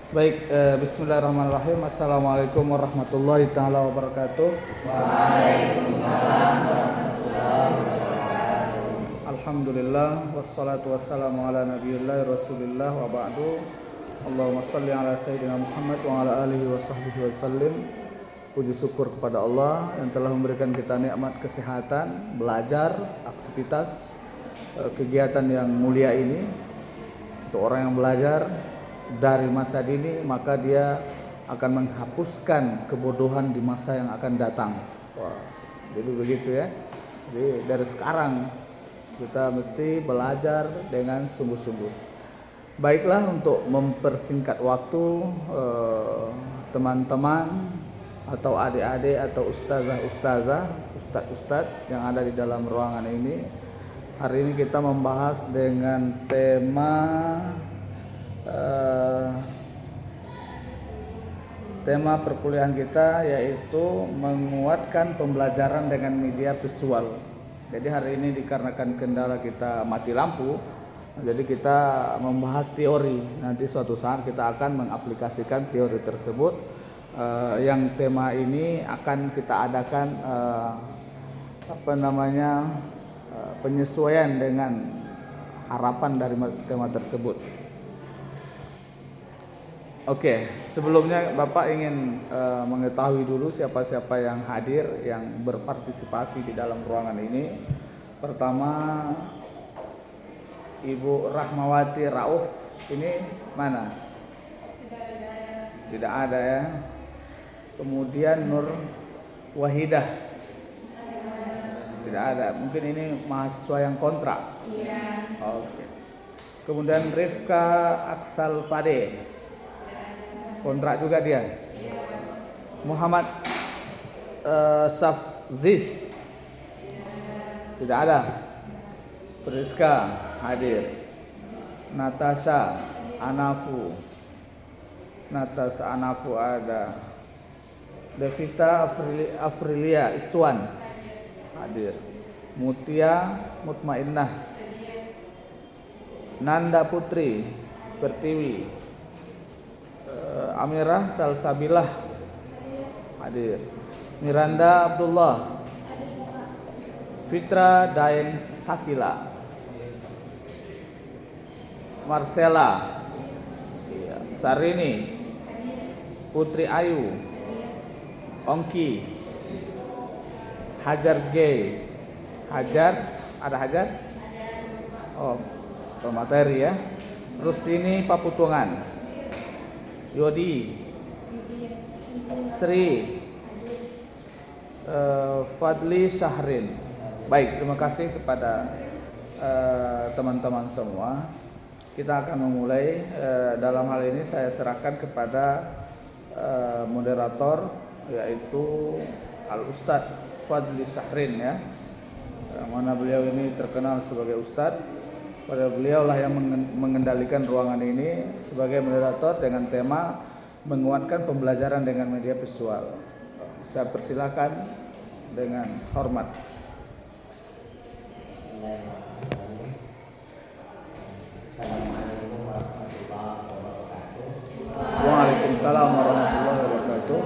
Baik, bismillahirrahmanirrahim. Assalamualaikum warahmatullahi taala wabarakatuh. Waalaikumsalam warahmatullahi wabarakatuh. Alhamdulillah wassalatu wassalamu ala nabiyillah rasulillah wa ba'du. Allahumma salli ala sayyidina Muhammad wa ala alihi wa sahbihi wasallim. Puji syukur kepada Allah yang telah memberikan kita nikmat kesehatan, belajar, aktivitas, kegiatan yang mulia ini. Untuk orang yang belajar dari masa dini, maka dia akan menghapuskan kebodohan di masa yang akan datang. Wah, jadi begitu ya. Jadi dari sekarang kita mesti belajar dengan sungguh-sungguh. Baiklah, untuk mempersingkat waktu, teman-teman atau adik-adik atau ustazah, ustadz yang ada di dalam ruangan ini, hari ini kita membahas dengan tema perkuliahan kita, yaitu menguatkan pembelajaran dengan media visual. Jadi hari ini dikarenakan kendala kita mati lampu, jadi kita membahas teori. Nanti suatu saat kita akan mengaplikasikan teori tersebut. Yang tema ini akan kita adakan penyesuaian dengan harapan dari tema tersebut. Oke, sebelumnya Bapak ingin mengetahui dulu siapa-siapa yang hadir, yang berpartisipasi di dalam ruangan ini. Pertama, Ibu Rahmawati Rauf, ini mana? Tidak ada ya. Kemudian Nur Wahidah, tidak ada. Mungkin ini mahasiswa yang kontrak. Iya. Oke. Kemudian Rifka Aksal Pade, kontrak juga dia. Muhammad Safziz, tidak ada. Friska hadir. Natasha Anafu ada. Devita Afrilia Iswan hadir. Mutia Mutmainnah, Nanda Putri Pertiwi, Amirah Salsabilah hadir. Miranda Abdullah, Fitra Daeng Sakila, Marcella, Sarini, Putri Ayu, Ongki, Hajar G, ada Hajar? Oh, pemateri ya. Rustini Paputungan, Yodi, Sri, Fadli Syahrin. Baik, terima kasih kepada teman-teman semua. Kita akan memulai. Dalam hal ini saya serahkan kepada moderator, yaitu Al-Ustadz Fadli Syahrin ya. Mana beliau ini terkenal sebagai ustadz. Pada beliau lah yang mengendalikan ruangan ini sebagai moderator dengan tema menguatkan pembelajaran dengan media visual. Saya persilakan dengan hormat. Assalamualaikum warahmatullahi wabarakatuh. Waalaikumsalam warahmatullahi wabarakatuh.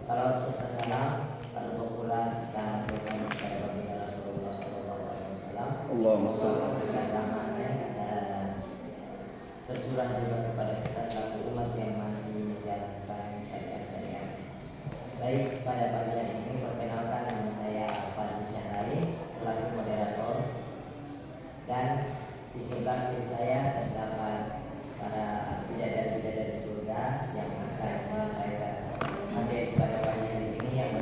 Salawat serta salam teruntuk pula kita haturkan kepada baginda Rasulullah SAW. Allahumma shalli Semoga berkah rahmatnya bisa tercurah juga kepada kita selaku umat yang masih menjalankan syariat-syariat. Baik, pada pagi hari ini perkenalkan, nama saya Fadli Syahrin selaku moderator, dan di sebelah kiri saya terdapat para bidadari-bidadari surga yang akan menyampaikan hadir pada pagi hari ini, yang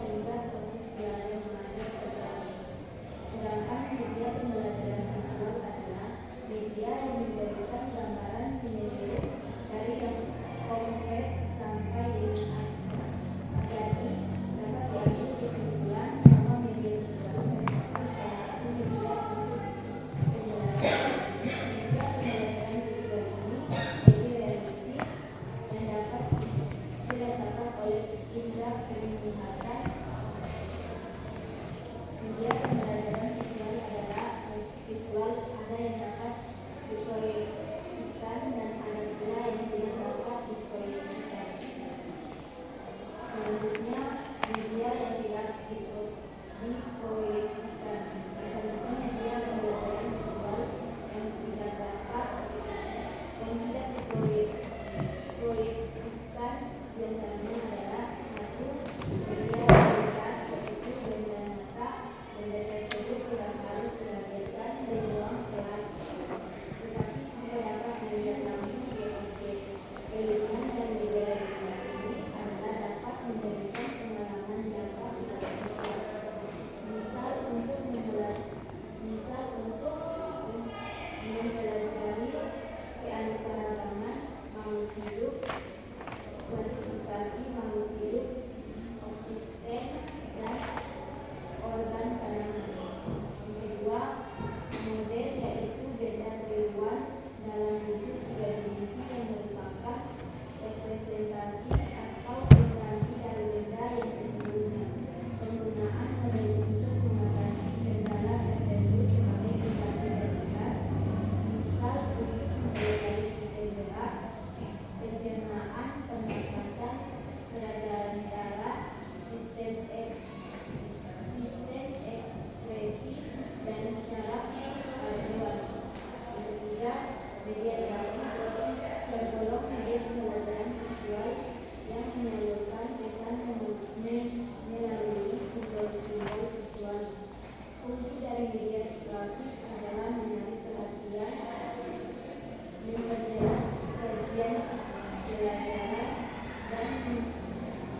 sehingga proses belajar mengajar terganggu. Sedangkan media pembelajaran visual adalah media yang memberikan gambaran menyeluruh dari yang konkret sampai dengan abstrak. Jadi dapat diambil kesimpulan bahwa media visual merupakan salah satu media untuk pembelajaran. Media pembelajaran visual ini lebih realistis dan dapat dirasakan oleh indera penglihatan. Media pembelajaran visual adalah visual, ada yang dapat diproyeksikan dan ada pula yang tidak dapat diproyeksikan. Selanjutnya, media yang tidak diproyeksikan. Contoh media pembelajaran visual yang tidak diproyeksikan diantaranya adalah satu, media realitas, yaitu benda nyata. Benda tersebut tidak harus dihadirkan di ruang kelas, tetapi siswa dapat melihat langsung di objek. Kelebihan dari media realitas ini adalah dapat memberikan pengalaman nyata kepada siswa. Misal untuk mempelajari keanekaragaman makhluk hidup, klasifikasi makhluk hidup, oksigen, dan organ tanaman. Yang kedua, model, yaitu benda tiruan dalam wujud tiga dimensi yang merupakan representasi atau pengganti dari benda yang sesungguhnya. Penggunaan model untuk mengatasi kendala tertentu sebagai pengganti realitas, misal untuk mempelajari sistem gerak, pencernaan, pernapasan, peredaran darah, sistem ekspresi, dan syaraf paruan. Yang ketiga, media grafis tergolong media pembelajaran visual yang menyalurkan pesan melalui simbol-simbol visual. Fungsi dari media grafis adalah menarik perhatian, memperjelas sajian pelajaran, dan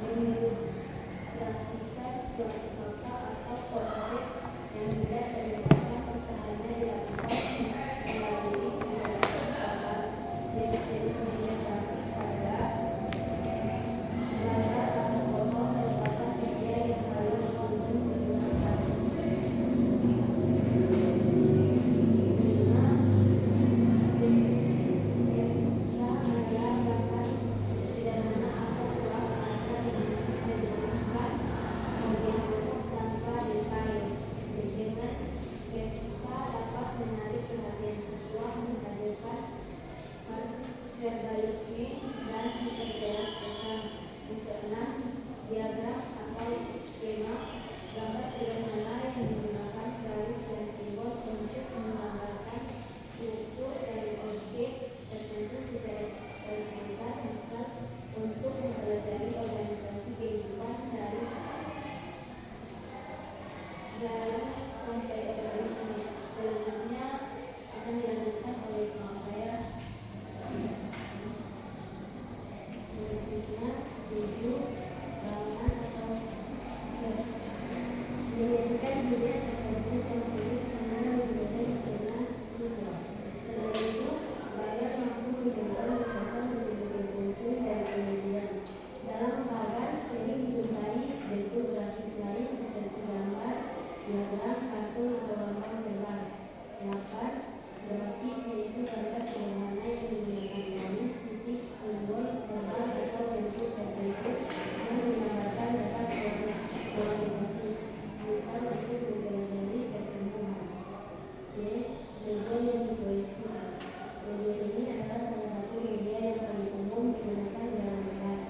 mengilustrasikan suatu fakta atau konsep yang tidak terlupakan jika hanya dilakukan melalui penjelasan gambar. Jenis-jenis media grafis adalah gambar atau foto merupakan media yang paling umum digunakan. Verbalisme dan memperjelas pesan. Yang keenam, diagram atau skema, gambar sederhana yang menggunakan garis dan simbol untuk menggambarkan struktur dari objek tertentu secara singkat, misal untuk mempelajari organisasi kehidupan dari dalam sampai organisme. Selanjutnya akan dilanjutkan oleh teman saya. Selanjutnya, 7, halaman atau menjadikan media tertentu yang sulit karena dibuat dengan siswa. Selain itu, belajar mampu menjadikan kekuatan menjadi bentuk dari penelitian. Dalam keadaan sering dijumpai bentuk grafis lain seperti gambar, diagram, kartun, atau gambar gambar. 8. Grafis, yaitu gambar sederhana yang menggunakan garis, titik, simbol, gambar, atau bentuk tertentu yang menggambarkan data kualitatif, misal untuk mempelajari pertumbuhan. C. Media yang diproyeksikan. Media ini adalah salah satu media yang paling umum digunakan dalam kelas.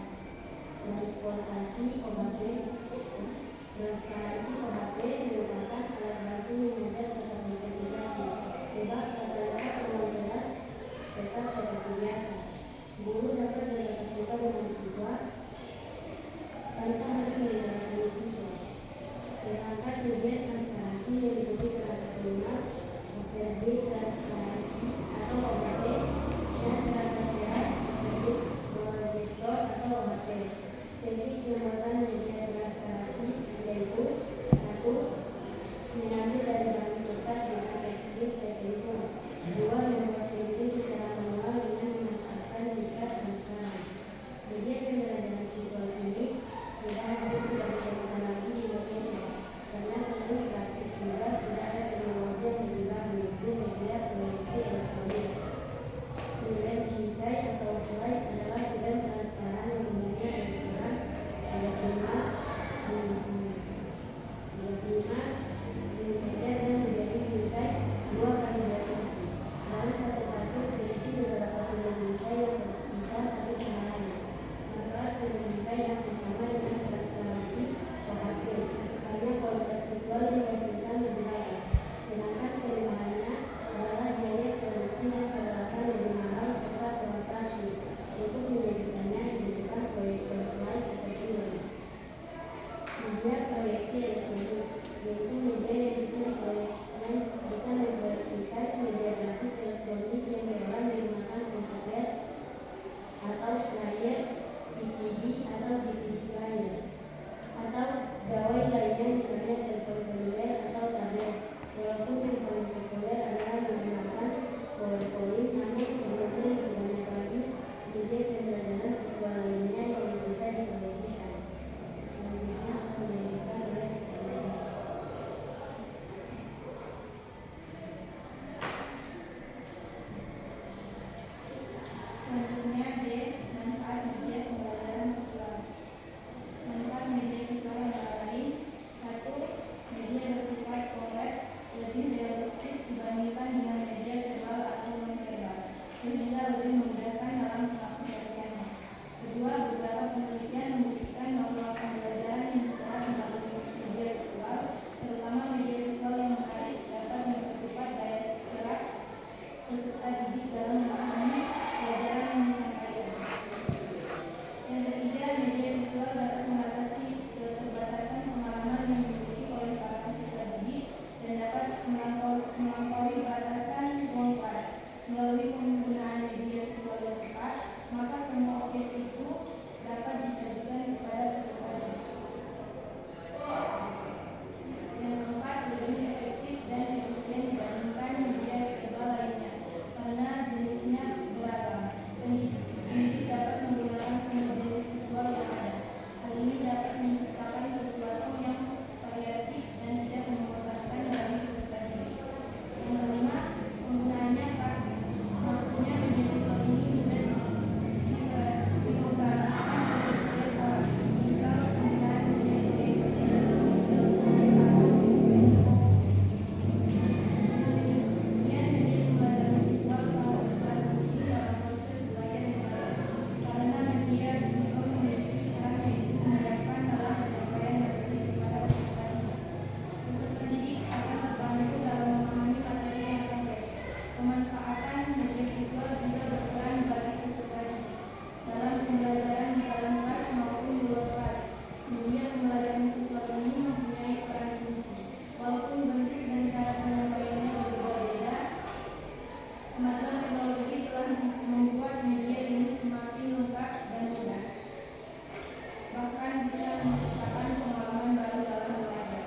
Transparansi OBB merupakan alat bantu mengajar tetap investigasi, sebab kata-kata terlalu jelas tetap seperti biasa. Guru dapat bertatap muka dengan siswa tanpa harus melibatkan siswa. Sedangkan media transparansi yang diikuti terhadap peluang, OVD transparansi atau OBT, dan terhadap kelas proyektor atau OBT. Teknik pembuatan media transparansi akan bisa menciptakan pengalaman baru dalam belajar.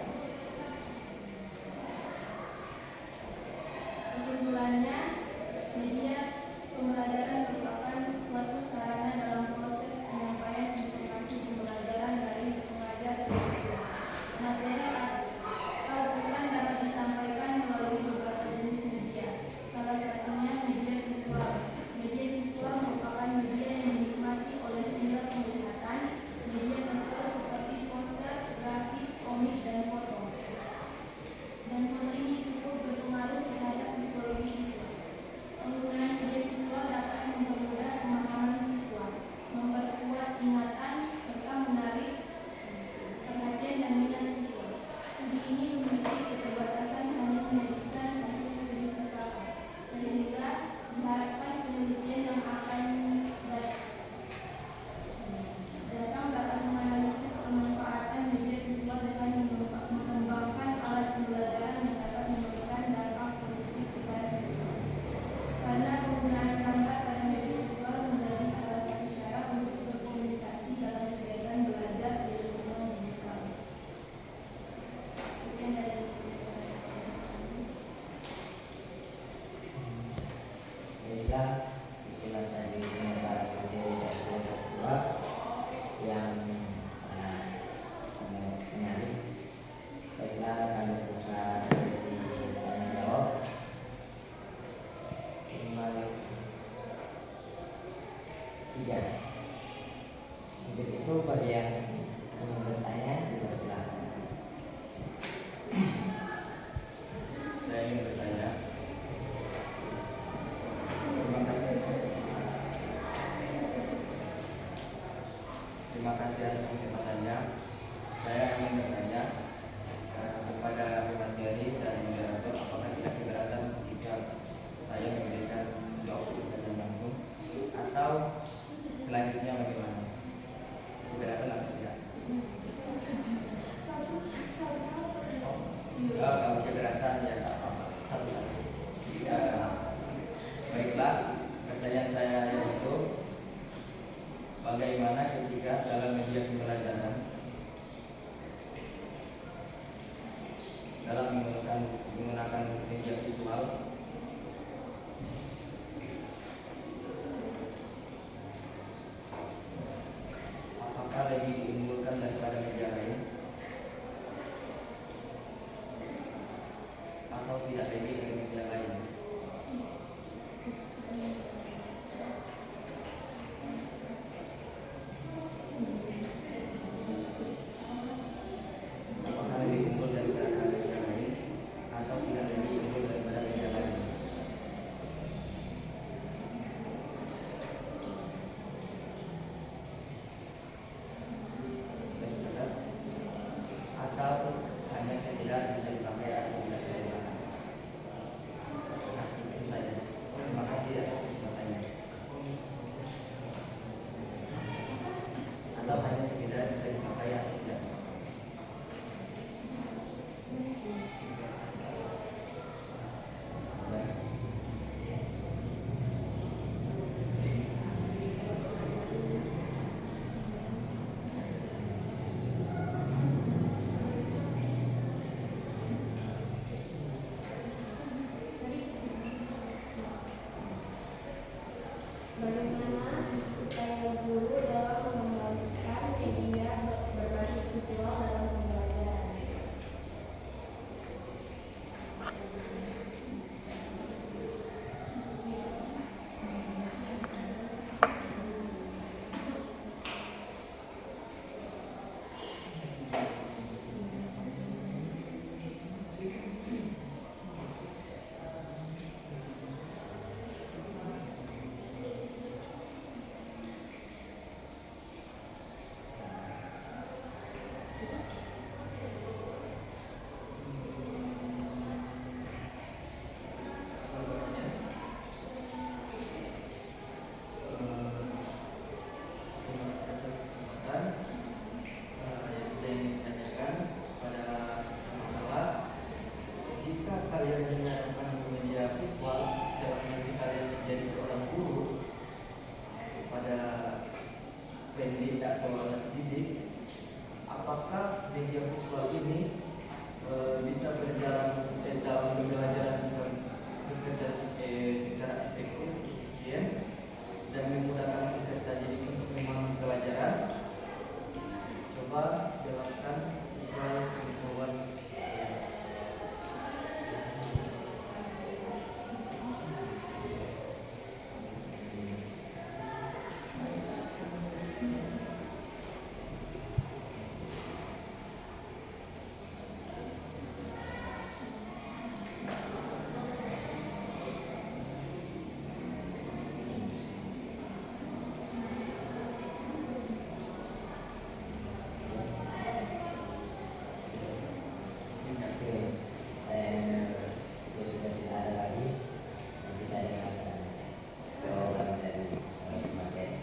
Kesimpulannya, media pembelajaran merupakan suatu sarana dalam proses penyampaian informasi pembelajaran dari pengajar ke siswa. Materi atau pesan dapat disampaikan melalui beberapa jenis media. Salah satunya media visual. Media visual merupakan media yang dinikmati oleh indera penglihatan. Media visual seperti poster, grafik, komik, dan foto. Dan foto ini cukup berpengaruh terhadap psikologi siswa. Penggunaan media visual dapat mempermudah pemahaman siswa, memperkuat ingatan, serta menarik perhatian dan minat siswa. Studi ini memiliki keterbatasan hanya menyajikan hasil studi pustaka, sehingga diharapkan penelitian yang akan datang dapat menganalisis pemanfaatan media visual dengan mengembangkan alat pembelajaran yang dapat memberikan dampak positif kepada siswa. Karena penggunaan gambar pada media visual menjadi salah satu cara untuk berkomunikasi dalam kegiatan belajar di lingkungan digital. Sekian dari Baiklah, itulah tadi pemaparan materi dari kelompok 2 yang sangat menarik. Baiklah, kami buka sesi tanya jawab. Nomor 3. Untuk itu bagi yang ingin bertanya dipersilakan. Saya ingin bertanya. Terima kasih atas kesempatannya. Saya ingin bertanya kepada pemateri dan moderator, apakah tidak keberatan jika saya memberikan jawab pertanyaan langsung, atau selanjutnya bagaimana? Keberatan atau tidak? Kalau keberatan ya tak apa-apa, satu-satu. Baiklah, pertanyaan saya yaitu bagaimana ketika dalam media pembelajaran dalam menggunakan media visual apakah lebih diunggulkan daripada media lain atau tidak lebih dari media lain? Apakah lebih unggul daripada media lain atau tidak lebih unggul daripada media lain? Atau hanya sekedar bisa dipakai atau tidak bisa dipakai? Nah, itu saja. Terima kasih atas kesempatannya. Atau hanya sekedar bisa dipakai atau tidak? bagaimana upaya guru dalam mengembangkan media berbasis visual dalam pembelajaran. Saya ingin bertanya tewaskan Iqbal Muhammad. Sudah tidak ada lagi, tidak ada jawaban dari materi.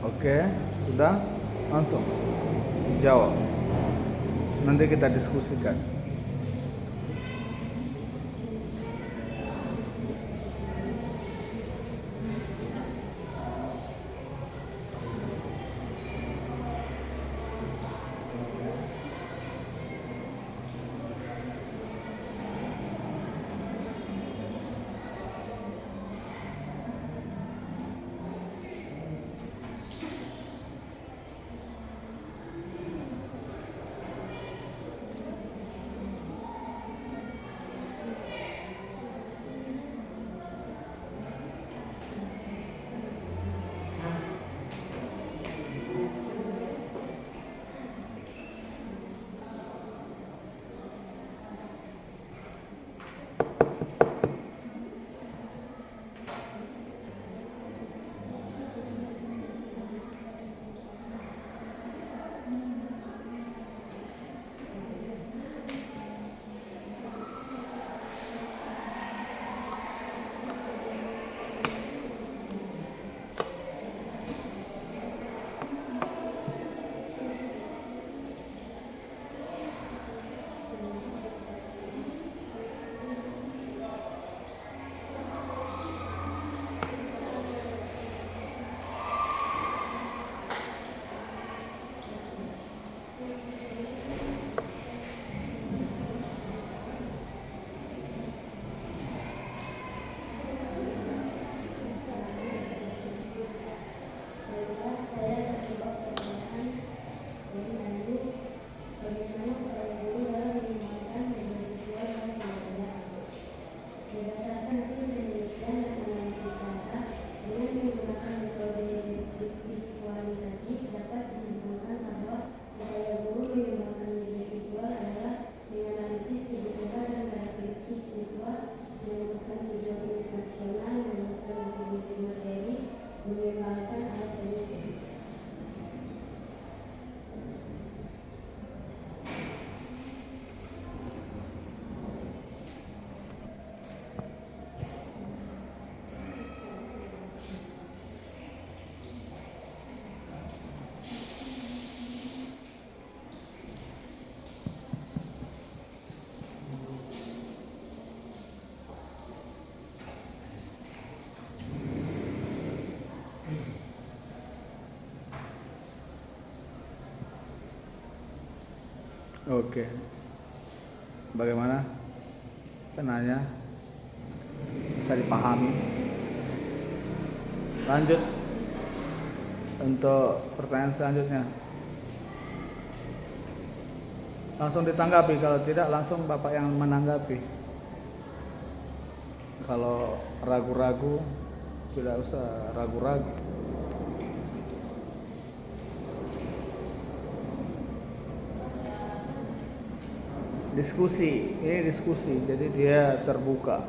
Oke, sudah langsung jawab. Nanti kita diskusikan. Oke. Bagaimana? Penanya bisa dipahami. Lanjut untuk pertanyaan selanjutnya. Langsung ditanggapi, kalau tidak langsung Bapak yang menanggapi. Kalau ragu-ragu, tidak usah ragu-ragu. Diskusi, ini diskusi, jadi dia terbuka.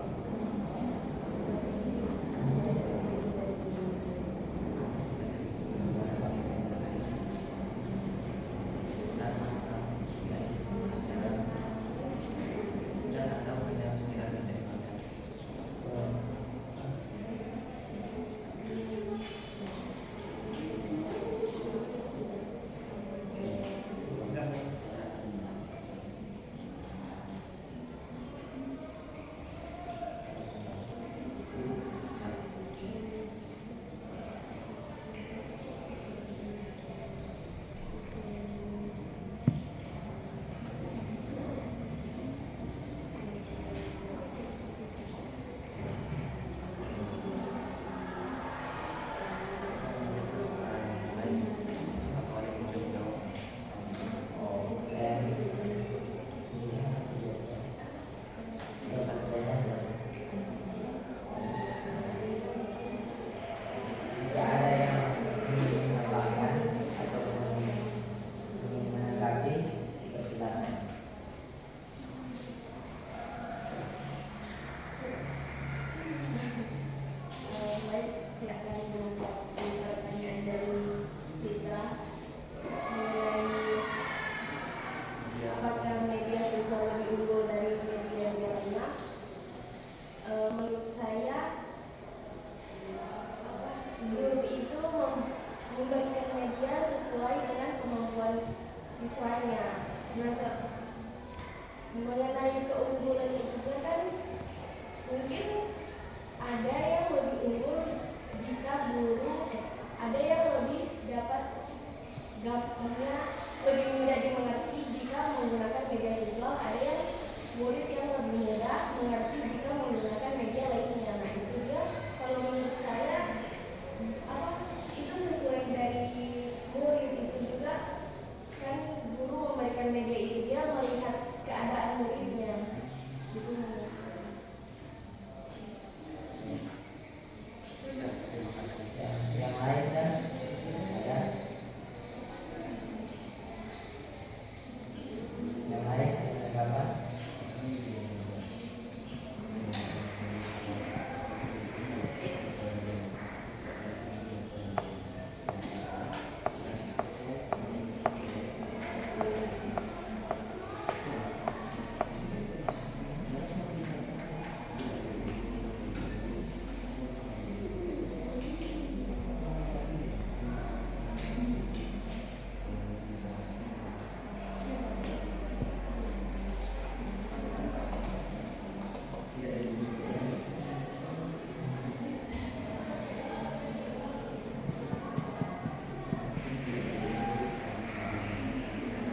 Mengenai keunggulan itu kan mungkin ada yang lebih unggul jika ada yang lebih dapat gampangnya lebih mudah dimengerti jika menggunakan media visual, ada yang murid yang lebih mudah mengerti jika menggunakan media lainnya. Nah itu dia kalau menurut saya itu sesuai dari murid itu juga kan guru memberikan media itu dia melihat keadaan muridnya gitu. Yang lain kan ada yang lain tanggapan?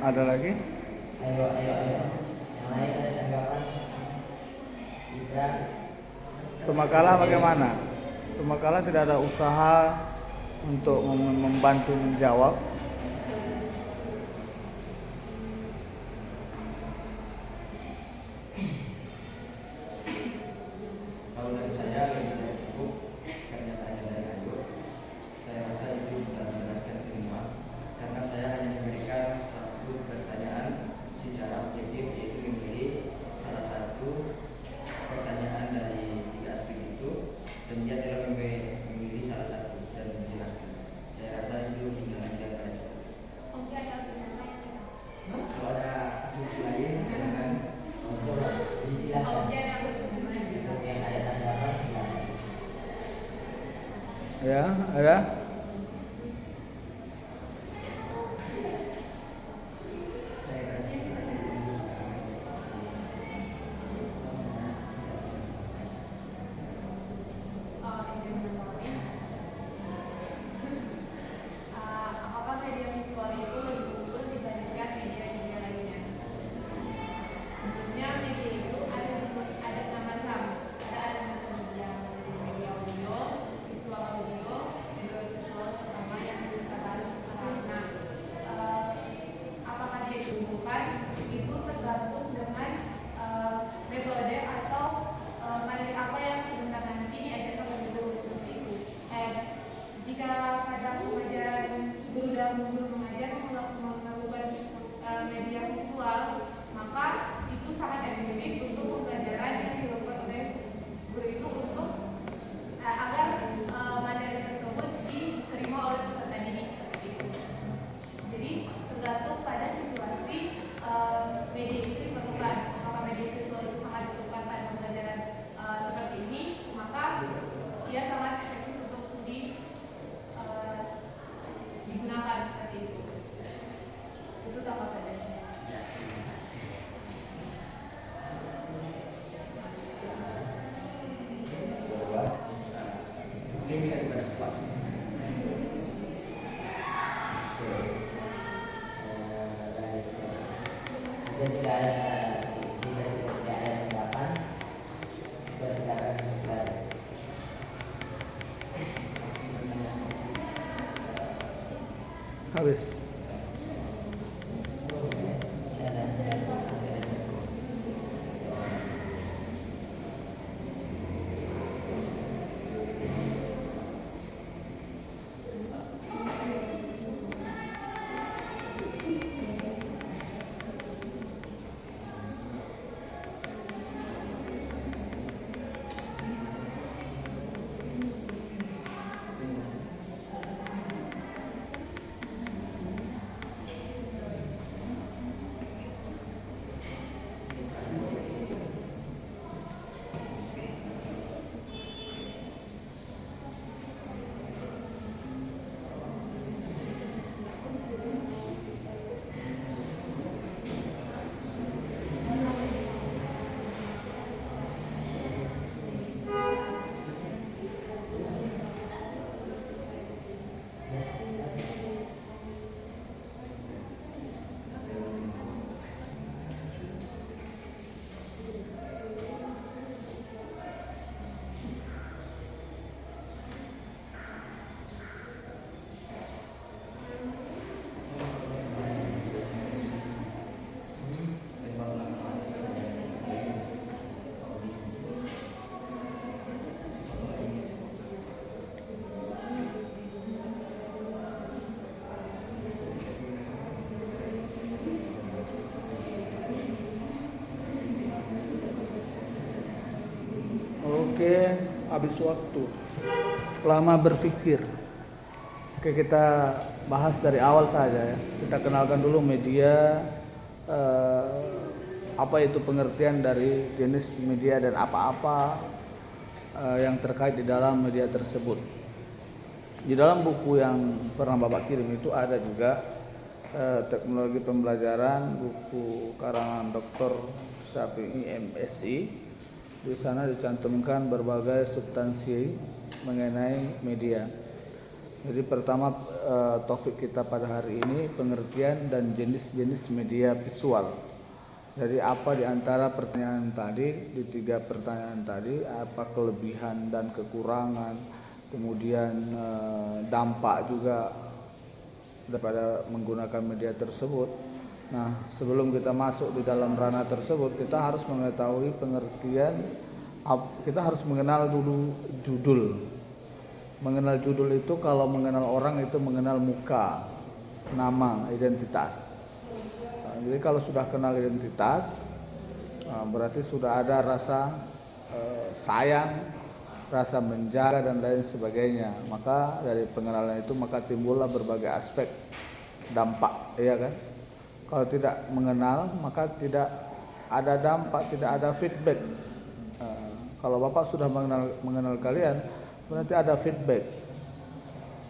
Ada lagi? Ayo. Yang lain ada tanggapan? Ibran. Tumakala bagaimana? Tumakala tidak ada usaha untuk membantu menjawab. Kalau dari saya lebih cukup pernyataannya dari Ayu. Saya rasa itu sudah menjelaskan semua. Karena saya hanya memberikan satu pertanyaan secara objektif, yaitu memilih salah satu pertanyaan dari tiga aspek itu, dan dia telah memilih salah satu dan menjelaskan. Saya rasa itu sudah menjawab. Oke, ada pertanyaan. Kalau ada asumsi lain, silakan. Coba disilakan. Oke, ada pertanyaan. Yang ada tanggapan silakan. Ya, ada? Apakah media visual itu lebih unggul dibandingkan media-media lainnya? Tentunya media itu ada macam-macam. Ada media audio, visual audio, Jika sudah tidak ada tanggapan, silakan buka. Habis. Oke, habis waktu. Lama berpikir. Oke, kita bahas dari awal saja ya. Kita kenalkan dulu media, apa itu pengertian dari jenis media dan apa-apa yang terkait di dalam media tersebut. Di dalam buku yang pernah Bapak kirim itu ada juga teknologi pembelajaran, buku karangan Dr. Syafi'i MSI. Di sana dicantumkan berbagai substansi mengenai media. Jadi pertama topik kita pada hari ini pengertian dan jenis-jenis media visual. Jadi apa di antara pertanyaan tadi, di 3 pertanyaan tadi, apa kelebihan dan kekurangan, kemudian dampak juga daripada menggunakan media tersebut. Nah, sebelum kita masuk di dalam ranah tersebut, kita harus mengetahui pengertian, kita harus mengenal dulu judul. Mengenal judul itu kalau mengenal orang itu mengenal muka, nama, identitas. Nah, jadi kalau sudah kenal identitas, berarti sudah ada rasa sayang, rasa menjaga dan lain sebagainya. Maka dari pengenalan itu maka timbullah berbagai aspek dampak, ya kan? Kalau tidak mengenal maka tidak ada dampak, tidak ada feedback. Kalau Bapak sudah mengenal kalian, berarti ada feedback.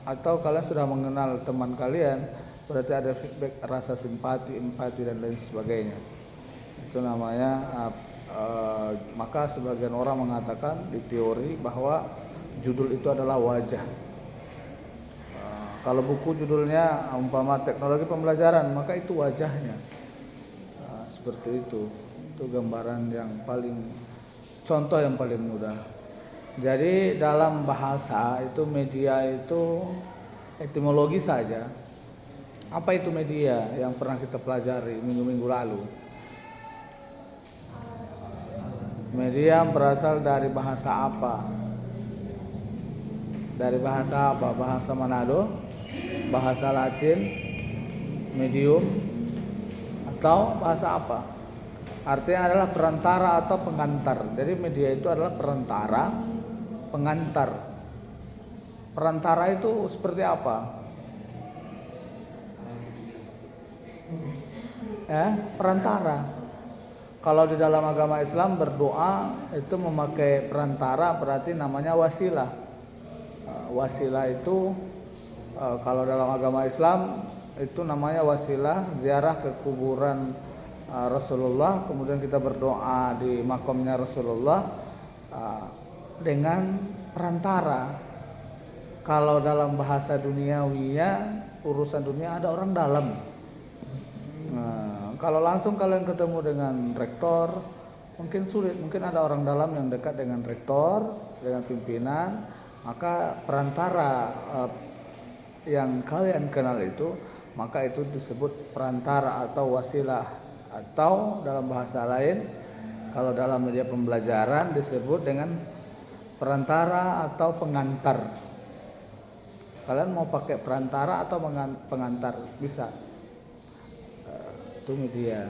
Atau kalian sudah mengenal teman kalian, berarti ada feedback, rasa simpati, empati dan lain sebagainya. Itu namanya maka sebagian orang mengatakan di teori bahwa judul itu adalah wajah. Kalau buku judulnya umpama teknologi pembelajaran, maka itu wajahnya. Seperti itu gambaran yang paling, contoh yang paling mudah. Jadi dalam bahasa itu media itu etimologi saja. Apa itu media yang pernah kita pelajari minggu-minggu lalu? Media berasal dari bahasa apa? Dari bahasa apa? Bahasa Manado? Bahasa Latin? Medium? Atau bahasa apa? Artinya adalah perantara atau pengantar. Jadi media itu adalah perantara, pengantar. Perantara itu seperti apa? Perantara. Kalau di dalam agama Islam berdoa itu memakai perantara, berarti namanya wasilah. Wasilah itu kalau dalam agama Islam itu namanya wasilah, ziarah ke kuburan Rasulullah, kemudian kita berdoa di makamnya Rasulullah dengan perantara. Kalau dalam bahasa duniawinya, urusan dunia ada orang dalam. Kalau langsung kalian ketemu dengan rektor mungkin sulit, mungkin ada orang dalam yang dekat dengan rektor, dengan pimpinan, maka perantara yang kalian kenal itu, maka itu disebut perantara atau wasilah, atau dalam bahasa lain kalau dalam media pembelajaran disebut dengan perantara atau pengantar. Kalian mau pakai perantara atau pengantar bisa, itu media.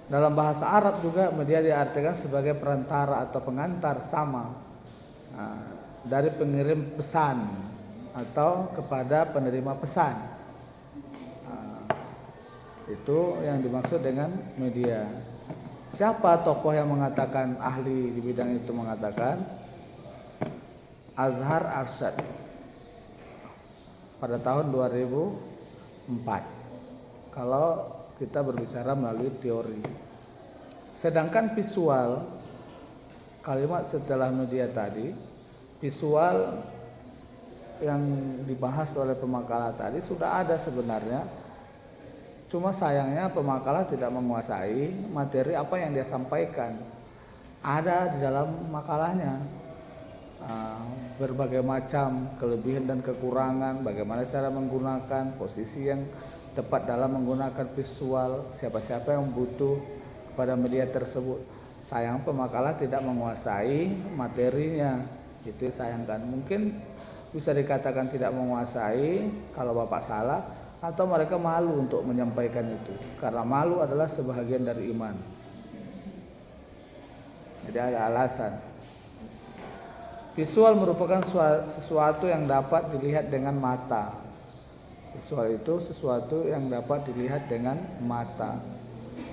Dalam bahasa Arab juga media diartikan sebagai perantara atau pengantar, sama, dari pengirim pesan atau kepada penerima pesan. Itu yang dimaksud dengan media. Siapa tokoh yang mengatakan, ahli di bidang itu mengatakan? Azhar Arsyad pada tahun 2004. Kalau kita berbicara melalui teori. Sedangkan visual, kalimat setelah media tadi, visual yang dibahas oleh pemakalah tadi sudah ada sebenarnya. Cuma sayangnya pemakalah tidak menguasai materi apa yang dia sampaikan. Ada di dalam makalahnya berbagai macam kelebihan dan kekurangan, bagaimana cara menggunakan, posisi yang tepat dalam menggunakan visual, siapa-siapa yang butuh pada media tersebut. Sayang pemakalah tidak menguasai materinya, itu sayangkan. Mungkin bisa dikatakan tidak menguasai kalau Bapak salah, atau mereka malu untuk menyampaikan itu, karena malu adalah sebahagian dari iman. Jadi ada alasan. Visual merupakan sesuatu yang dapat dilihat dengan mata. Visual itu sesuatu yang dapat dilihat dengan mata.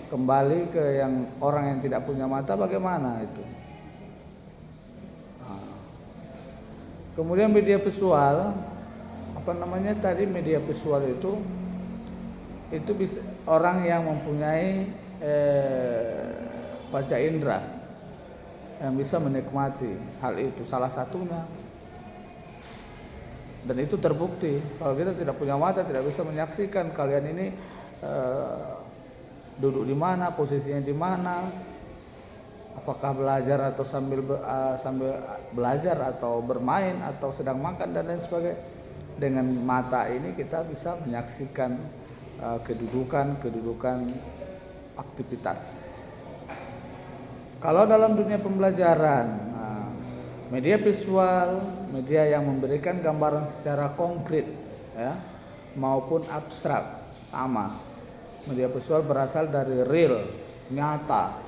Kembali ke yang orang yang tidak punya mata, bagaimana itu? Kemudian media visual, media visual itu bisa orang yang mempunyai panca indera yang bisa menikmati hal itu, salah satunya. Dan itu terbukti. Kalau kita tidak punya mata, tidak bisa menyaksikan kalian ini duduk di mana, posisinya di mana, apakah belajar atau sambil belajar atau bermain atau sedang makan dan lain sebagainya. Dengan mata ini kita bisa menyaksikan kedudukan aktivitas. Kalau dalam dunia pembelajaran, media visual, media yang memberikan gambaran secara konkret, ya, maupun abstrak, sama. Media visual berasal dari real, nyata,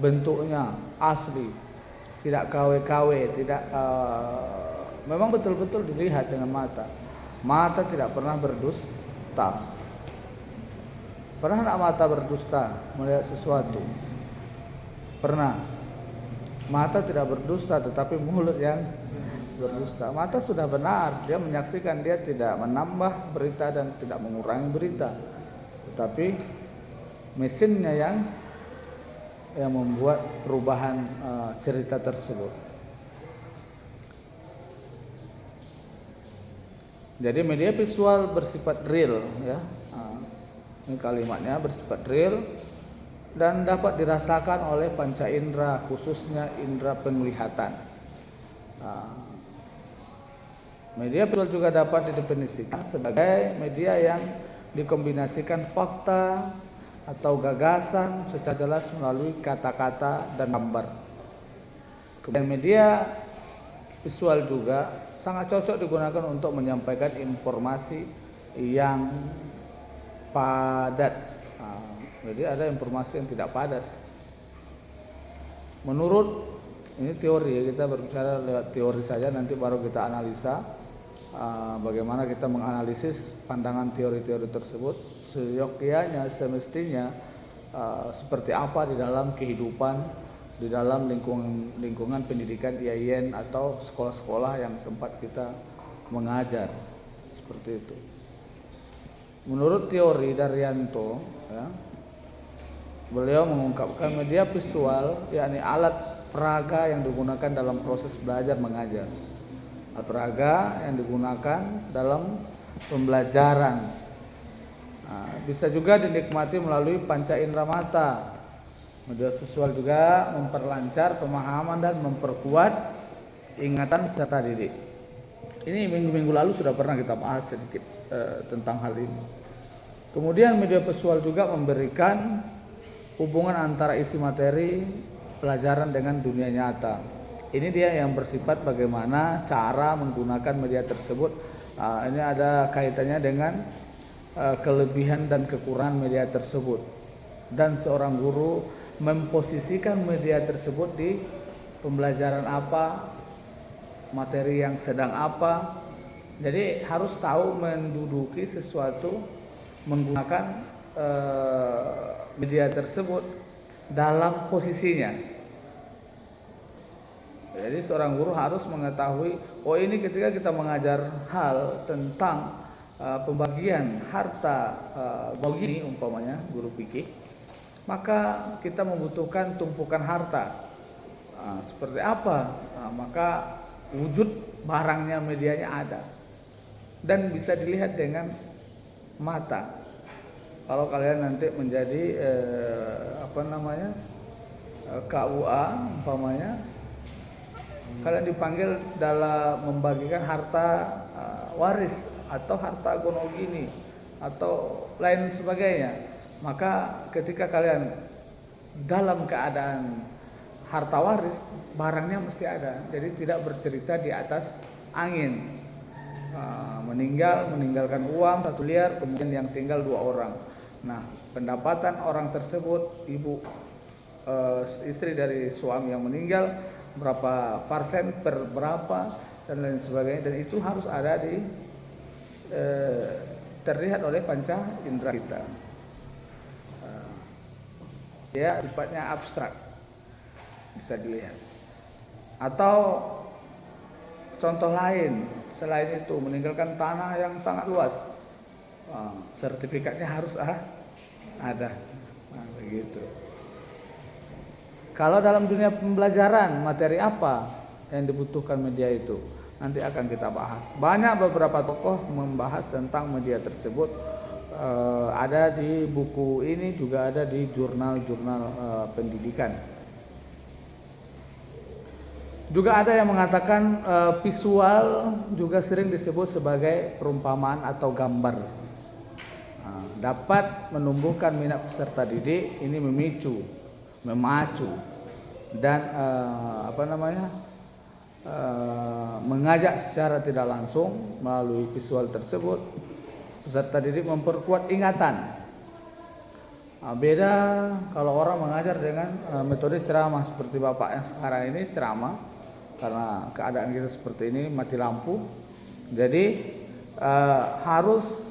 bentuknya asli, tidak KW-KW, tidak memang betul-betul dilihat dengan mata. Mata tidak pernah berdusta. Pernah tidak mata berdusta melihat sesuatu? Pernah. Mata tidak berdusta, tetapi mulut yang berdusta. Mata sudah benar, dia menyaksikan, dia tidak menambah berita dan tidak mengurangi berita, tetapi mesinnya yang membuat perubahan cerita tersebut. Jadi media visual bersifat real, ya. Ini kalimatnya bersifat real dan dapat dirasakan oleh panca indera, khususnya indera penglihatan. Media visual juga dapat didefinisikan sebagai media yang dikombinasikan fakta atau gagasan secara jelas melalui kata-kata dan gambar. Kemudian media visual juga sangat cocok digunakan untuk menyampaikan informasi yang padat. Jadi ada informasi yang tidak padat. Menurut ini teori, ya, kita berbicara lewat teori saja, nanti baru kita analisa bagaimana kita menganalisis pandangan teori-teori tersebut. Seyogyanya, semestinya seperti apa di dalam kehidupan, di dalam lingkungan pendidikan IAIN atau sekolah-sekolah yang tempat kita mengajar, seperti itu. Menurut teori Daryanto, ya, beliau mengungkapkan media visual yakni alat peraga yang digunakan dalam proses belajar mengajar. Alat peraga yang digunakan dalam pembelajaran. Bisa juga dinikmati melalui panca indera mata. Media visual juga memperlancar pemahaman dan memperkuat ingatan peserta didik. Ini minggu-minggu lalu sudah pernah kita bahas sedikit tentang hal ini. Kemudian media visual juga memberikan hubungan antara isi materi pelajaran dengan dunia nyata. Ini dia yang bersifat bagaimana cara menggunakan media tersebut. Ini ada kaitannya dengan kelebihan dan kekurangan media tersebut. Dan seorang guru memposisikan media tersebut di pembelajaran apa, materi yang sedang apa. Jadi harus tahu menduduki sesuatu menggunakan media tersebut dalam posisinya. Jadi seorang guru harus mengetahui, oh ini ketika kita mengajar hal tentang pembagian harta bagi umpamanya guru fikih, maka kita membutuhkan tumpukan harta. Seperti apa? Maka wujud barangnya, medianya ada dan bisa dilihat dengan mata. Kalau kalian nanti menjadi KUA umpamanya, kalian dipanggil dalam membagikan harta waris atau harta gonogini atau lain sebagainya. Maka ketika kalian dalam keadaan harta waris, barangnya mesti ada. Jadi tidak bercerita di atas angin. Meninggalkan uang 1 miliar, kemudian yang tinggal 2 orang. Nah, pendapatan orang tersebut, ibu istri dari suami yang meninggal, berapa persen per berapa dan lain sebagainya. Dan itu harus ada di terlihat oleh panca indera kita. Ya, sifatnya abstrak, bisa dilihat. Atau contoh lain selain itu, meninggalkan tanah yang sangat luas, sertifikatnya harus ada. Begitu. Kalau dalam dunia pembelajaran, materi apa yang dibutuhkan media itu, nanti akan kita bahas. Banyak beberapa tokoh membahas tentang media tersebut. Ada di buku ini, juga ada di jurnal-jurnal pendidikan. Juga ada yang mengatakan visual juga sering disebut sebagai perumpamaan atau gambar. Dapat menumbuhkan minat peserta didik, ini memacu dan mengajak secara tidak langsung melalui visual tersebut. Peserta didik memperkuat ingatan. Beda kalau orang mengajar dengan metode ceramah seperti Bapak yang sekarang ini ceramah, karena keadaan kita seperti ini, mati lampu. Jadi harus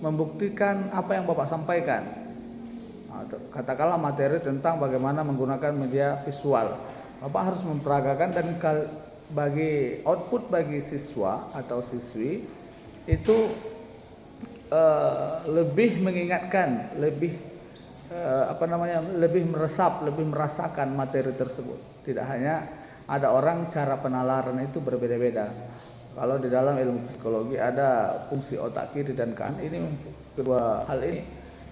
membuktikan apa yang Bapak sampaikan. Katakanlah materi tentang bagaimana menggunakan media visual, Bapak harus memperagakan, dan bagi output bagi siswa atau siswi itu lebih mengingatkan, lebih meresap, lebih merasakan materi tersebut. Tidak hanya ada orang cara penalaran itu berbeda-beda. Kalau di dalam ilmu psikologi ada fungsi otak kiri dan kanan, ini kedua hal ini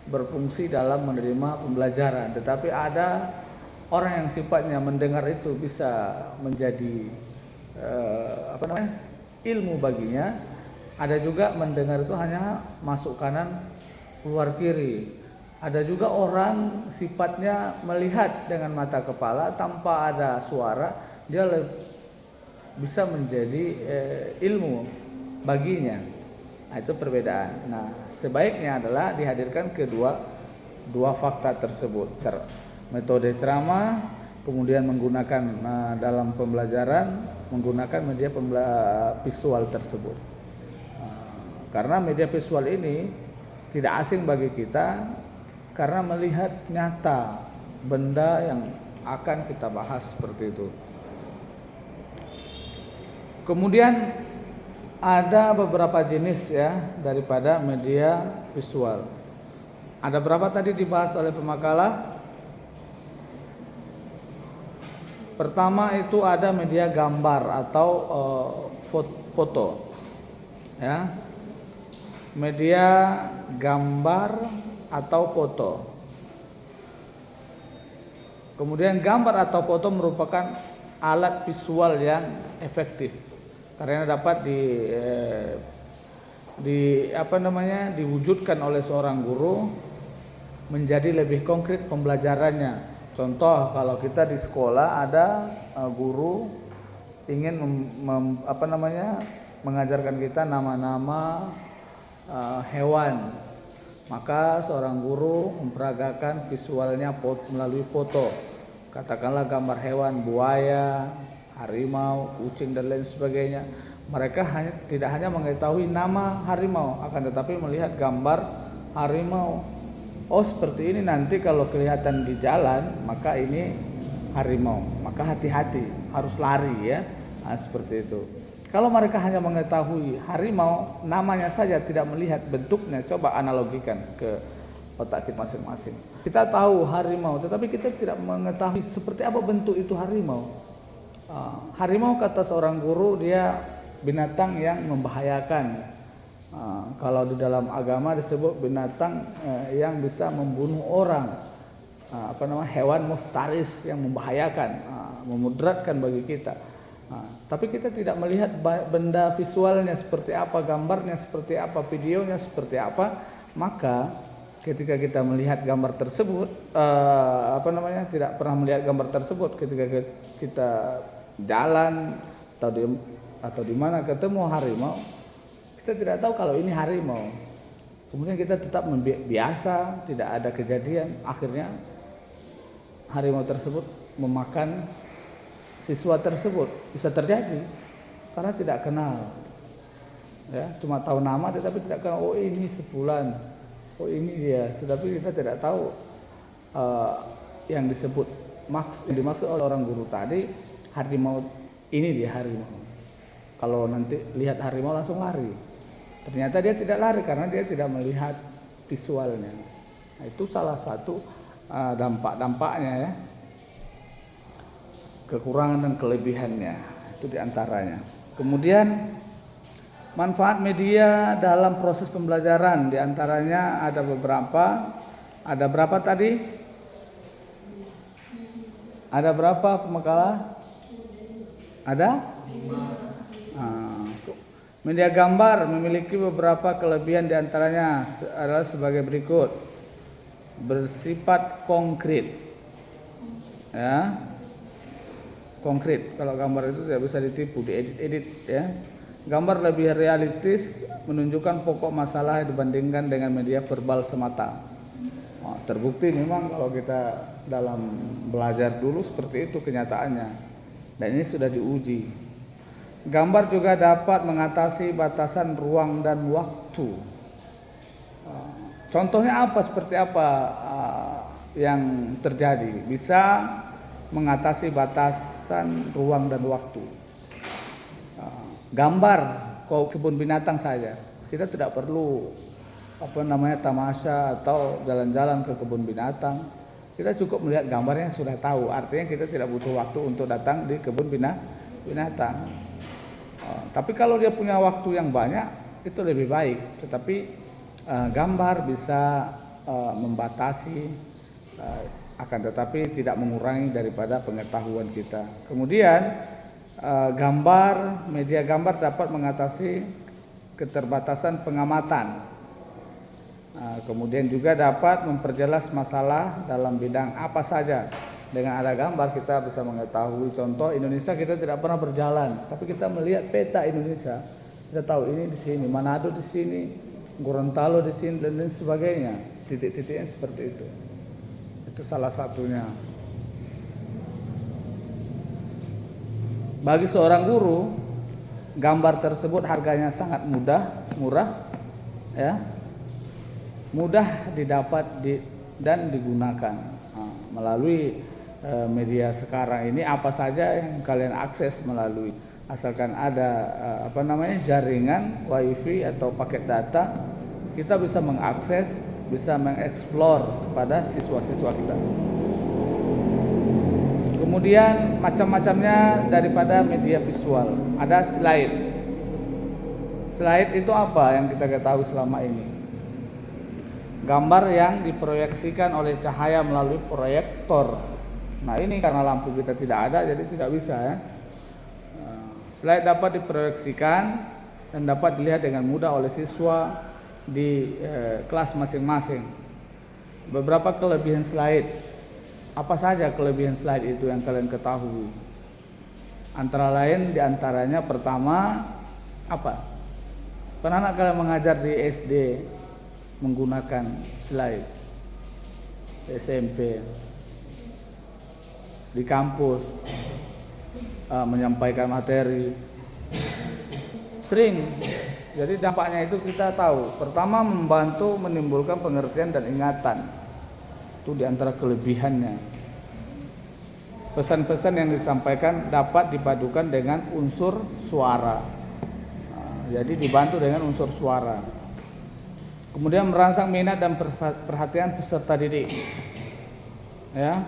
berfungsi dalam menerima pembelajaran. Tetapi ada orang yang sifatnya mendengar itu bisa menjadi ilmu baginya. Ada juga mendengar itu hanya masuk kanan keluar kiri. Ada juga orang sifatnya melihat dengan mata kepala tanpa ada suara, dia bisa menjadi ilmu baginya. Nah, itu perbedaan. Nah, sebaiknya adalah dihadirkan dua fakta tersebut. Metode ceramah, kemudian menggunakan dalam pembelajaran menggunakan media visual tersebut. Karena media visual ini tidak asing bagi kita, karena melihat nyata benda yang akan kita bahas seperti itu. Kemudian ada beberapa jenis ya daripada media visual. Ada berapa tadi dibahas oleh pemakalah? Pertama itu ada media gambar atau foto. Ya. media gambar atau foto. Kemudian gambar atau foto merupakan alat visual yang efektif karena dapat diwujudkan oleh seorang guru menjadi lebih konkret pembelajarannya. Contoh, kalau kita di sekolah ada guru ingin mengajarkan kita nama-nama hewan, maka seorang guru memperagakan visualnya melalui foto. Katakanlah gambar hewan, buaya, harimau, kucing dan lain sebagainya. Mereka tidak hanya mengetahui nama harimau, akan tetapi melihat gambar harimau. Oh, seperti ini nanti kalau kelihatan di jalan, maka ini harimau. Maka hati-hati, harus lari ya. Nah, seperti itu. Kalau mereka hanya mengetahui harimau, namanya saja tidak melihat bentuknya, coba analogikan ke otak kita masing-masing. Kita tahu harimau, tetapi kita tidak mengetahui seperti apa bentuk itu harimau. Harimau kata seorang guru dia binatang yang membahayakan. Kalau di dalam agama disebut binatang yang bisa membunuh orang, hewan muftaris yang membahayakan, memudaratkan bagi kita. Tapi kita tidak melihat benda visualnya seperti apa, gambarnya seperti apa, videonya seperti apa. Maka ketika kita melihat gambar tersebut, tidak pernah melihat gambar tersebut, ketika kita jalan atau di mana ketemu harimau, kita tidak tahu kalau ini harimau. Kemudian kita tetap biasa, tidak ada kejadian. Akhirnya harimau tersebut memakan siswa tersebut. Bisa terjadi karena tidak kenal. Ya, cuma tahu nama tetapi tidak kenal. Oh, ini sepulan. Oh, ini dia. Tetapi kita tidak tahu yang dimaksud oleh orang guru tadi, harimau ini dia harimau. Kalau nanti lihat harimau langsung lari. Ternyata dia tidak lari karena dia tidak melihat visualnya. Nah, itu salah satu dampak-dampaknya ya. Kekurangan dan kelebihannya itu diantaranya. Kemudian manfaat media dalam proses pembelajaran diantaranya ada beberapa. Ada berapa tadi? Ada berapa pemakalah? Ada? Media gambar memiliki beberapa kelebihan diantaranya adalah sebagai berikut. Bersifat konkret. Ya. Konkret. Kalau gambar itu tidak bisa ditipu, diedit-edit ya. Gambar lebih realistis, menunjukkan pokok masalah dibandingkan dengan media verbal semata. Terbukti memang kalau kita dalam belajar dulu seperti itu kenyataannya. Dan ini sudah diuji. Gambar juga dapat mengatasi batasan ruang dan waktu. Contohnya apa? Seperti apa yang terjadi? Bisa mengatasi batasan ruang dan waktu. Gambar kebun binatang saja, kita tidak perlu tamasya atau jalan-jalan ke kebun binatang. Kita cukup melihat gambarnya sudah tahu. Artinya kita tidak butuh waktu untuk datang di kebun binatang. Tapi kalau dia punya waktu yang banyak itu lebih baik. Tetapi gambar bisa membatasi, akan tetapi tidak mengurangi daripada pengetahuan kita. Kemudian media gambar dapat mengatasi keterbatasan pengamatan. Kemudian juga dapat memperjelas masalah dalam bidang apa saja. Dengan ada gambar kita bisa mengetahui. Contoh, Indonesia kita tidak pernah berjalan, tapi kita melihat peta Indonesia. Kita tahu ini di sini, Manado di sini, Gorontalo di sini dan lain sebagainya. Titik-titiknya seperti itu. Itu salah satunya. Bagi seorang guru, gambar tersebut harganya sangat murah, ya, mudah didapat dan digunakan melalui media sekarang ini. Apa saja yang kalian akses melalui, asalkan ada jaringan wifi atau paket data, kita bisa mengakses, bisa mengeksplor pada siswa-siswa kita. Kemudian macam-macamnya daripada media visual. Ada slide Slide itu apa yang kita ketahui selama ini? Gambar yang diproyeksikan oleh cahaya melalui proyektor. Nah ini karena lampu kita tidak ada, jadi tidak bisa ya. Slide dapat diproyeksikan dan dapat dilihat dengan mudah oleh siswa di kelas masing-masing. Beberapa kelebihan slide. Apa saja kelebihan slide itu yang kalian ketahui? Antara lain diantaranya pertama apa? Pernah kalian mengajar di SD menggunakan slide? SMP, di kampus menyampaikan materi sering. Jadi dampaknya itu kita tahu. Pertama membantu menimbulkan pengertian dan ingatan. Itu diantara kelebihannya. Pesan-pesan yang disampaikan dapat dipadukan dengan unsur suara. Jadi dibantu dengan unsur suara. Kemudian merangsang minat dan perhatian peserta didik. Ya.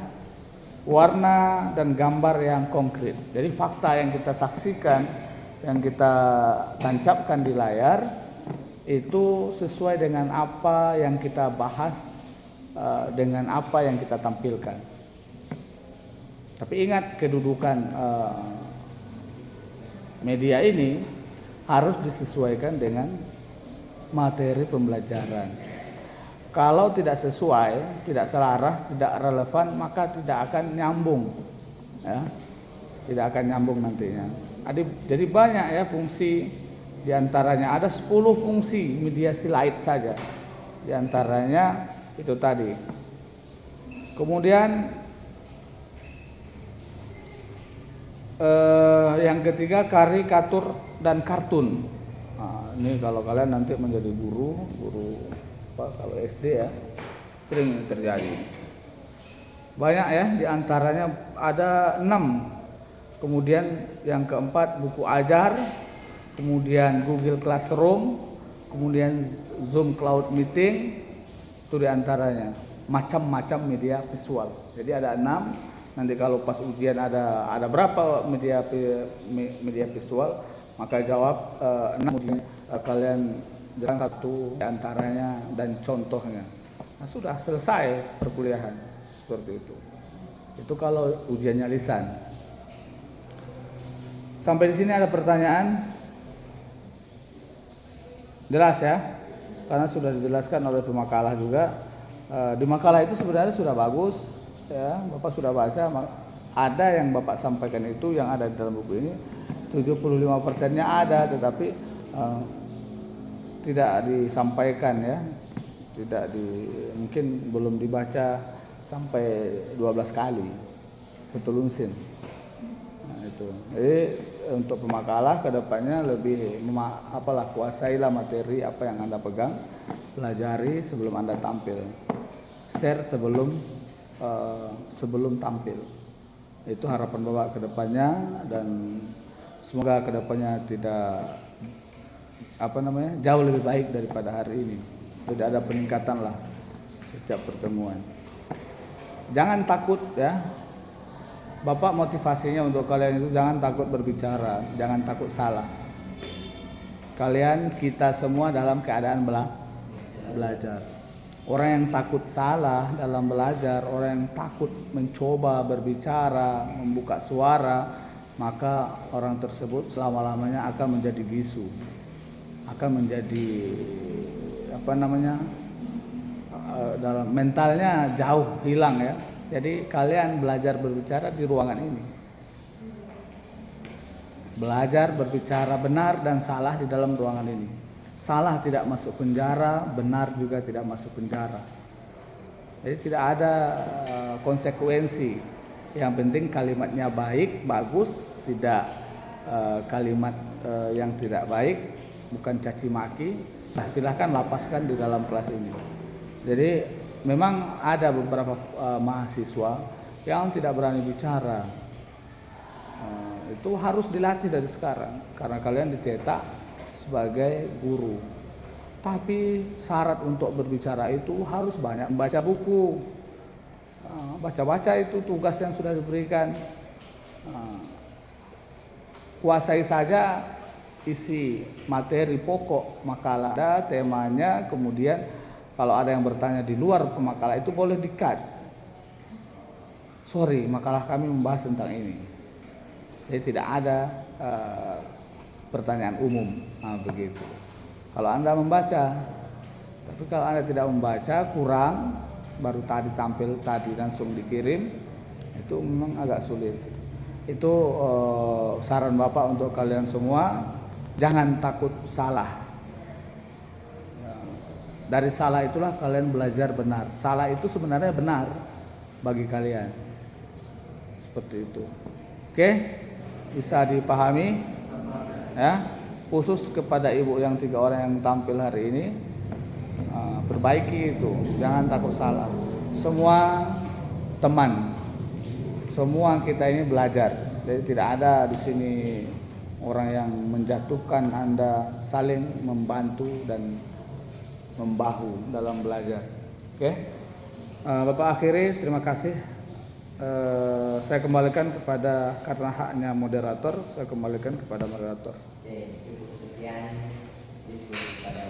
Warna dan gambar yang konkret. Jadi fakta yang kita saksikan, yang kita tancapkan di layar itu sesuai dengan apa yang kita bahas, dengan apa yang kita tampilkan. Tapi ingat kedudukan media ini harus disesuaikan dengan materi pembelajaran. Kalau tidak sesuai, tidak selaras, tidak relevan, maka tidak akan nyambung, ya. Tidak akan nyambung nantinya. Jadi banyak ya fungsi, diantaranya ada 10 fungsi media slide saja. Diantaranya itu tadi. Kemudian yang ketiga karikatur dan kartun. Nah, ini kalau kalian nanti menjadi guru apa, kalau SD ya sering terjadi. Banyak ya, diantaranya ada 6. Kemudian yang keempat buku ajar, kemudian Google Classroom, kemudian Zoom Cloud Meeting, itu diantaranya macam-macam media visual. Jadi ada 6. Nanti kalau pas ujian ada berapa media visual, maka jawab 6. Kemudian kalian jelaskan satu diantaranya dan contohnya. Nah, sudah selesai perkuliahan seperti itu. Itu kalau ujiannya lisan. Sampai di sini ada pertanyaan? Jelas ya? Karena sudah dijelaskan oleh pemakalah juga. Di makalah itu sebenarnya sudah bagus, ya. Bapak sudah baca. Ada yang Bapak sampaikan itu yang ada di dalam buku ini. 75%-nya ada, tetapi tidak disampaikan ya. Mungkin belum dibaca sampai 12 kali. Ketulunsin. Nah, itu. Jadi untuk pemakalah kedepannya lebih kuasailah materi apa yang Anda pegang, pelajari sebelum Anda tampil, share sebelum tampil. Itu harapan Bapak kedepannya, dan semoga kedepannya tidak jauh lebih baik daripada hari ini. Tidak ada peningkatan lah setiap pertemuan. Jangan takut ya. Bapak motivasinya untuk kalian itu jangan takut berbicara, jangan takut salah. Kita semua dalam keadaan belajar. Orang yang takut salah dalam belajar, orang yang takut mencoba berbicara, membuka suara, maka orang tersebut selama-lamanya akan menjadi bisu. Akan menjadi dalam mentalnya jauh hilang ya. Jadi kalian belajar berbicara di ruangan ini. Belajar berbicara benar dan salah di dalam ruangan ini. Salah tidak masuk penjara, benar juga tidak masuk penjara. Jadi tidak ada konsekuensi. Yang penting kalimatnya baik, bagus, tidak kalimat yang tidak baik, bukan caci maki. Nah, silahkan lapaskan di dalam kelas ini. Jadi memang ada beberapa mahasiswa yang tidak berani bicara. Itu harus dilatih dari sekarang, karena kalian dicetak sebagai guru. Tapi syarat untuk berbicara itu harus banyak membaca buku. Baca-baca itu tugas yang sudah diberikan. Kuasai saja isi materi pokok makalah, ada temanya, kemudian kalau ada yang bertanya di luar pemakalah itu boleh di-cut. Sorry, makalah kami membahas tentang ini. Jadi tidak ada pertanyaan umum, begitu. Kalau Anda membaca, tapi kalau Anda tidak membaca, kurang, baru tadi tampil tadi langsung dikirim, itu memang agak sulit. Itu saran Bapak untuk kalian semua, jangan takut salah. Dari salah itulah kalian belajar benar. Salah itu sebenarnya benar bagi kalian. Seperti itu. Oke? Bisa dipahami? Ya. Khusus kepada ibu yang 3 orang yang tampil hari ini, perbaiki itu, jangan takut salah. Semua teman, semua kita ini belajar. Jadi tidak ada di sini orang yang menjatuhkan, Anda saling membantu dan membahu dalam belajar. Oke? Bapak akhiri, terima kasih. Saya kembalikan kepada, karena haknya moderator, saya kembalikan kepada moderator. Oke, cukup sekian diskusi pada